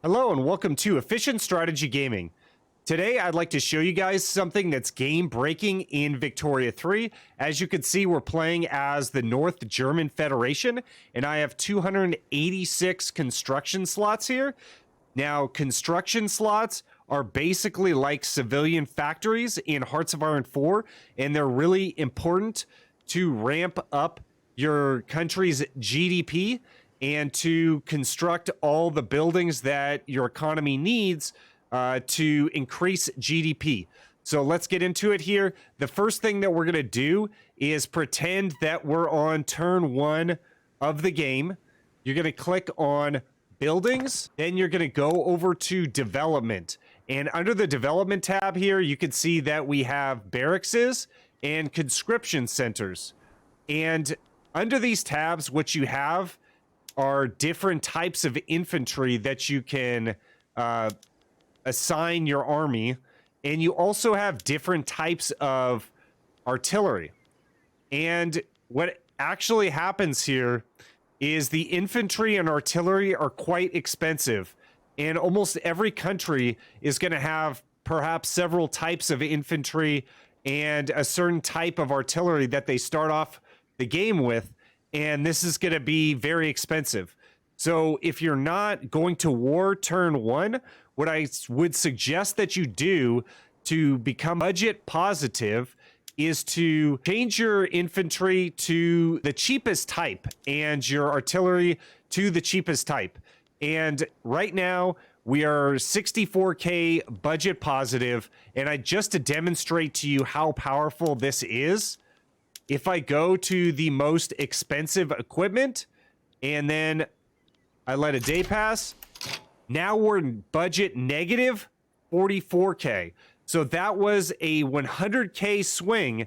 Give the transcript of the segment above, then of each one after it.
Hello and welcome to Efficient Strategy Gaming. Today I'd like to show you guys something that's game breaking in Victoria 3. As you can see, we're playing as the North German Federation and I have 286 construction slots here. Now, construction slots are basically like civilian factories in Hearts of Iron 4, and they're really important to ramp up your country's GDP and to construct all the buildings that your economy needs to increase GDP. So let's get into it here. The first thing that we're going to do is pretend that we're on turn 1 of the game. You're going to click on buildings, then you're going to go over to development. And under the development tab here, you can see that we have barracks and conscription centers. And under these tabs, what you have are different types of infantry that you can assign your army, and you also have different types of artillery. And what actually happens here is the infantry and artillery are quite expensive, and almost every country is going to have perhaps several types of infantry and a certain type of artillery that they start off the game with, and this is going to be very expensive. So if you're not going to war turn 1, what I would suggest that you do to become budget positive is to change your infantry to the cheapest type and your artillery to the cheapest type. And right now we are 64K budget positive, and just to demonstrate to you how powerful this is, if I go to the most expensive equipment and then I let a day pass, now we're in budget negative 44K. So that was a 100K swing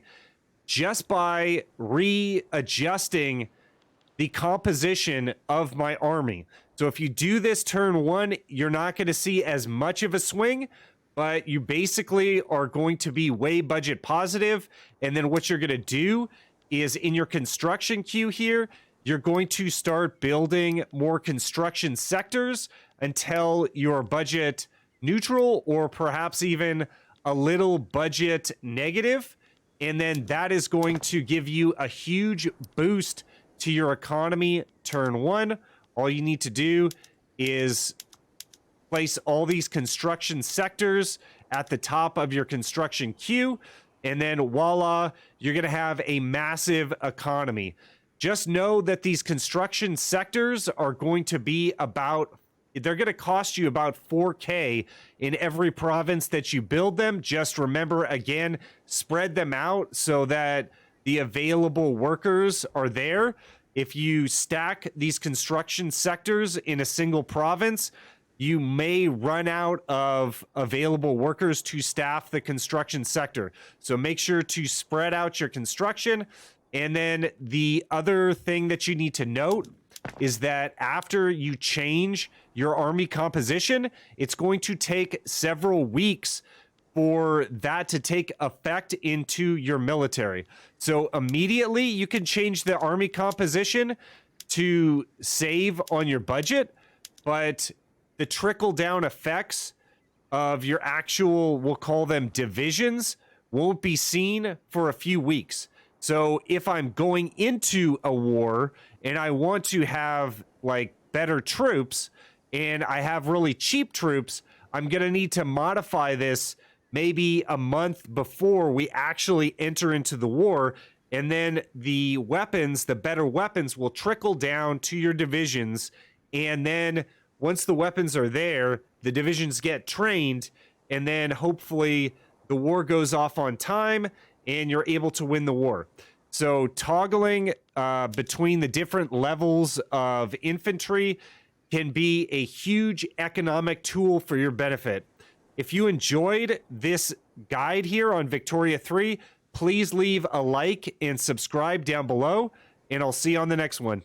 just by readjusting the composition of my army. So if you do this turn 1, you're not going to see as much of a swing, but you basically are going to be way budget positive. And then what you're going to do is in your construction queue here, you're going to start building more construction sectors until you're budget neutral or perhaps even a little budget negative. And then that is going to give you a huge boost to your economy turn 1. All you need to do is place all these construction sectors at the top of your construction queue, and then voila, you're going to have a massive economy. Just know that these construction sectors are going to be they're going to cost you about 4K in every province that you build them. Just remember, again, spread them out so that the available workers are there. If you stack these construction sectors in a single province, you may run out of available workers to staff the construction sector. So make sure to spread out your construction. And then the other thing that you need to note is that after you change your army composition, it's going to take several weeks for that to take effect into your military. So immediately you can change the army composition to save on your budget, but the trickle down effects of your actual, we'll call them divisions, won't be seen for a few weeks. So if I'm going into a war and I want to have like better troops and I have really cheap troops, I'm going to need to modify this maybe a month before we actually enter into the war. And then the weapons, the better weapons, will trickle down to your divisions. And then once the weapons are there, the divisions get trained, and then hopefully the war goes off on time and you're able to win the war. So toggling between the different levels of infantry can be a huge economic tool for your benefit. If you enjoyed this guide here on Victoria 3, please leave a like and subscribe down below, and I'll see you on the next one.